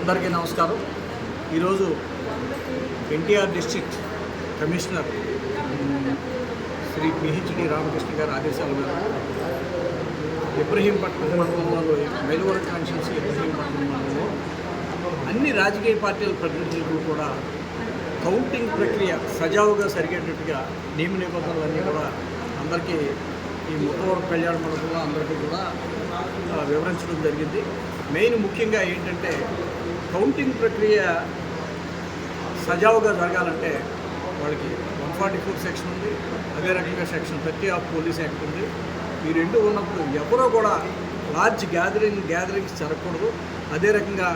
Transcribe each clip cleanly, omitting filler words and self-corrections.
అందరికీ నమస్కారం. ఈరోజు ఎన్టీఆర్ డిస్ట్రిక్ట్ కమిషనర్ శ్రీ పిహెచ్డి రామకృష్ణ గారి ఆదేశాల మేరకు ఇబ్రహీంపట్నం మండలంలో మైలవరం కాన్స్టిట్యున్సీ ఇబ్రహీంపట్నం మండలంలో అన్ని రాజకీయ పార్టీల ప్రతినిధులకు కూడా కౌంటింగ్ ప్రక్రియ సజావుగా జరిగేటట్టుగా నియమ నిబంధనలన్నీ కూడా అందరికీ ఈ ముత్తవరం కళ్యాణ మండపంలో అందరికీ కూడా వివరించడం జరిగింది. మెయిన్ ముఖ్యంగా ఏంటంటే కౌంటింగ్ ప్రక్రియ సజావుగా జరగాలంటే వాళ్ళకి 144 సెక్షన్ ఉంది, అదే రకంగా సెక్షన్ 30 ఆఫ్ పోలీస్ యాక్ట్ ఉంది. ఈ రెండు ఉన్నప్పుడు ఎవరో కూడా లార్జ్ గ్యాదరింగ్స్ జరగకూడదు. అదే రకంగా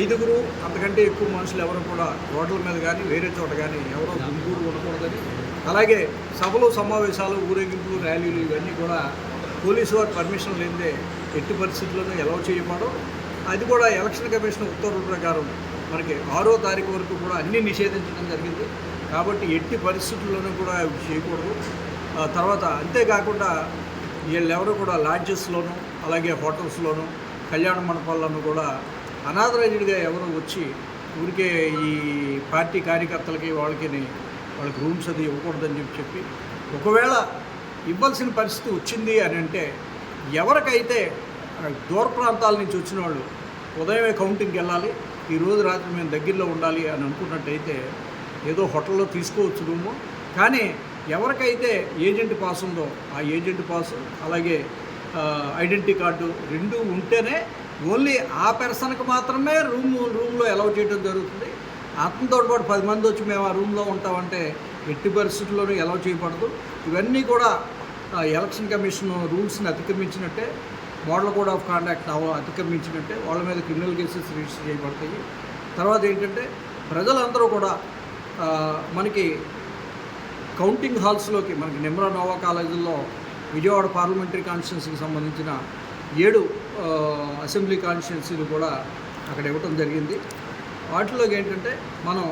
5 అంతకంటే ఎక్కువ మనుషులు ఎవరు కూడా రోడ్ల మీద కానీ వేరే చోట కానీ ఎవరో గుంపూరు ఉండకూడదని, అలాగే సభలు సమావేశాలు ఊరేగింపులు ర్యాలీలు ఇవన్నీ కూడా పోలీసు వారి పర్మిషన్ లేనిదే ఎట్టి పరిస్థితుల్లోనూ ఎలవ్ చేయబడవు. అది కూడా ఎలక్షన్ కమిషన్ ఉత్తర్వుల ప్రకారం మనకి 6వ తారీఖు వరకు కూడా అన్నీ నిషేధించడం జరిగింది. కాబట్టి ఎట్టి పరిస్థితుల్లోనూ కూడా చేయకూడదు. తర్వాత అంతేకాకుండా వీళ్ళెవరు కూడా లాడ్జెస్లోనూ అలాగే హోటల్స్లోనూ కళ్యాణ మండపాల్లోనూ కూడా అనాథరైజ్డ్గా ఎవరు వచ్చి ఊరికే ఈ పార్టీ కార్యకర్తలకి వాళ్ళకి రూమ్స్ అది ఇవ్వకూడదని చెప్పి ఒకవేళ ఇవ్వాల్సిన పరిస్థితి వచ్చింది అని అంటే ఎవరికైతే దూర ప్రాంతాల నుంచి వచ్చిన వాళ్ళు ఉదయమే కౌంటింగ్కి వెళ్ళాలి, ఈరోజు రాత్రి మేము దగ్గరలో ఉండాలి అని అనుకున్నట్టయితే ఏదో హోటల్లో తీసుకోవచ్చు రూము. కానీ ఎవరికైతే ఏజెంట్ పాస్ ఉందో ఆ ఏజెంట్ పాస్ అలాగే ఐడెంటిటీ కార్డు రెండు ఉంటేనే ఓన్లీ ఆ పర్సన్కి మాత్రమే రూమ్లో అలౌ చేయడం జరుగుతుంది. అతనితో పాటు 10 మంది వచ్చి మేము ఆ రూమ్లో ఉంటామంటే ఎట్టి పరిస్థితుల్లోనూ అలౌ చేయబడదు. ఇవన్నీ కూడా ఎలక్షన్ కమిషన్ రూల్స్ని అతిక్రమించినట్టే, మోడల్ కోడ్ ఆఫ్ కాండక్ట్ అతిక్రమించినట్టే, వాళ్ళ మీద క్రిమినల్ కేసెస్ రిజిస్టర్ చేయబడతాయి. తర్వాత ఏంటంటే ప్రజలందరూ కూడా మనకి కౌంటింగ్ హాల్స్లోకి మనకి నెమ్రా నోవా కాలేజీల్లో విజయవాడ పార్లమెంటరీ కాన్స్టిట్యున్సీకి సంబంధించిన 7 అసెంబ్లీ కాన్స్టిట్యున్సీలు కూడా అక్కడ ఇవ్వటం జరిగింది. వాటిలోకి ఏంటంటే మనం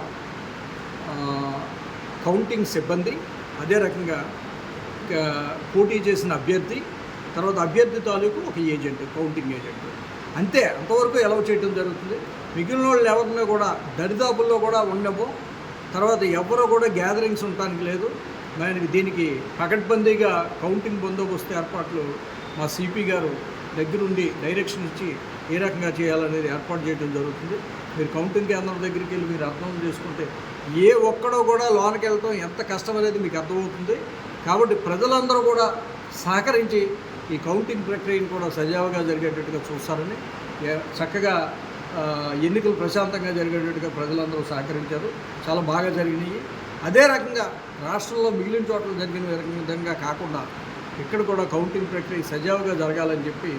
కౌంటింగ్ సిబ్బంది, అదే రకంగా పోటీ చేసిన అభ్యర్థి, తర్వాత అభ్యర్థి తాలూకు ఒక ఏజెంట్, కౌంటింగ్ ఏజెంట్, అంతే అంతవరకు అలౌ చేయడం జరుగుతుంది. మిగిలిన వాళ్ళు ఎవరిని కూడా దరిదాపుల్లో కూడా ఉండవు. తర్వాత ఎవరో కూడా గ్యాదరింగ్స్ ఉండటానికి లేదు. దీనికి పకడ్బందీగా కౌంటింగ్ బందోబస్తు ఏర్పాట్లు మా సిపి గారు దగ్గరుండి డైరెక్షన్ ఇచ్చి ఏ రకంగా చేయాలనేది ఏర్పాటు చేయడం జరుగుతుంది. మీరు కౌంటింగ్ కేంద్రం దగ్గరికి వెళ్ళి మీరు అర్థం చేసుకుంటే ఏ ఒక్కడో కూడా లోనికి వెళ్ళటం ఎంత కష్టం అనేది మీకు అర్థమవుతుంది. కాబట్టి ప్రజలందరూ కూడా సహకరించి ఈ కౌంటింగ్ ప్రక్రియను కూడా సజావుగా జరిగేటట్టుగా చూస్తారని, చక్కగా ఎన్నికలు ప్రశాంతంగా జరిగేటట్టుగా ప్రజలందరూ సహకరించారు. చాలా బాగా జరిగినాయి. అదే రకంగా రాష్ట్రంలో మిగిలిన చోట్ల జరిగిన విధంగా కాకుండా ఇక్కడ కూడా కౌంటింగ్ ప్రక్రియ సజావుగా జరగాలని చెప్పి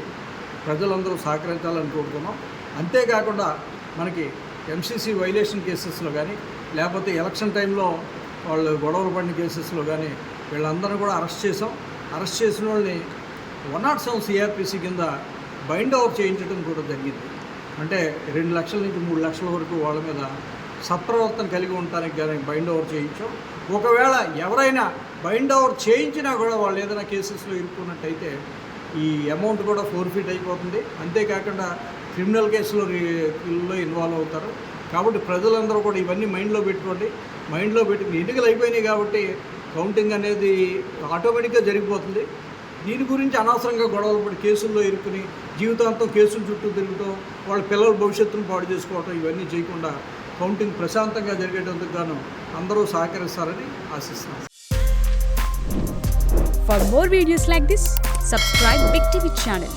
ప్రజలందరూ సహకరించాలని కోరుతున్నాం. అంతేకాకుండా మనకి ఎంసీసీ వైలేషన్ కేసెస్లో కానీ లేకపోతే ఎలక్షన్ టైంలో వాళ్ళు గొడవలు పడిన కేసెస్లో కానీ వీళ్ళందరూ కూడా అరెస్ట్ చేసాం. అరెస్ట్ చేసిన వాళ్ళని 107 సిఆర్పిసి కింద బైండ్ ఓవర్ చేయించడం కూడా జరిగింది. అంటే 2 లక్షల నుంచి 3 లక్షల వరకు వాళ్ళ మీద సత్ప్రవర్తన కలిగి ఉండటానికి కానీ బైండ్ ఓవర్ చేయించాం. ఒకవేళ ఎవరైనా బైండ్ ఓవర్ చేయించినా కూడా వాళ్ళు ఏదైనా కేసెస్లో ఇరుక్కున్నట్టయితే ఈ అమౌంట్ కూడా ఫోర్ఫీట్ అయిపోతుంది. అంతేకాకుండా క్రిమినల్ కేసులో ఇన్వాల్వ్ అవుతారు. కాబట్టి ప్రజలందరూ కూడా ఇవన్నీ మైండ్లో పెట్టుకోండి. మైండ్లో పెట్టుకుని ఎన్నికలు అయిపోయినాయి కాబట్టి కౌంటింగ్ అనేది ఆటోమేటిక్గా జరిగిపోతుంది. దీని గురించి అనవసరంగా గొడవలు పడి కేసుల్లో ఇరుక్కుని జీవితాంతం కేసుల చుట్టూ తిరుగుతాం, వాళ్ళ పిల్లల భవిష్యత్తును పాడు చేసుకోవటం ఇవన్నీ చేయకుండా కౌంటింగ్ ప్రశాంతంగా జరిగేటందుకు గాను అందరూ సహకరిస్తారని ఆశిస్తున్నాం. For more videos like this, subscribe Big TV channel.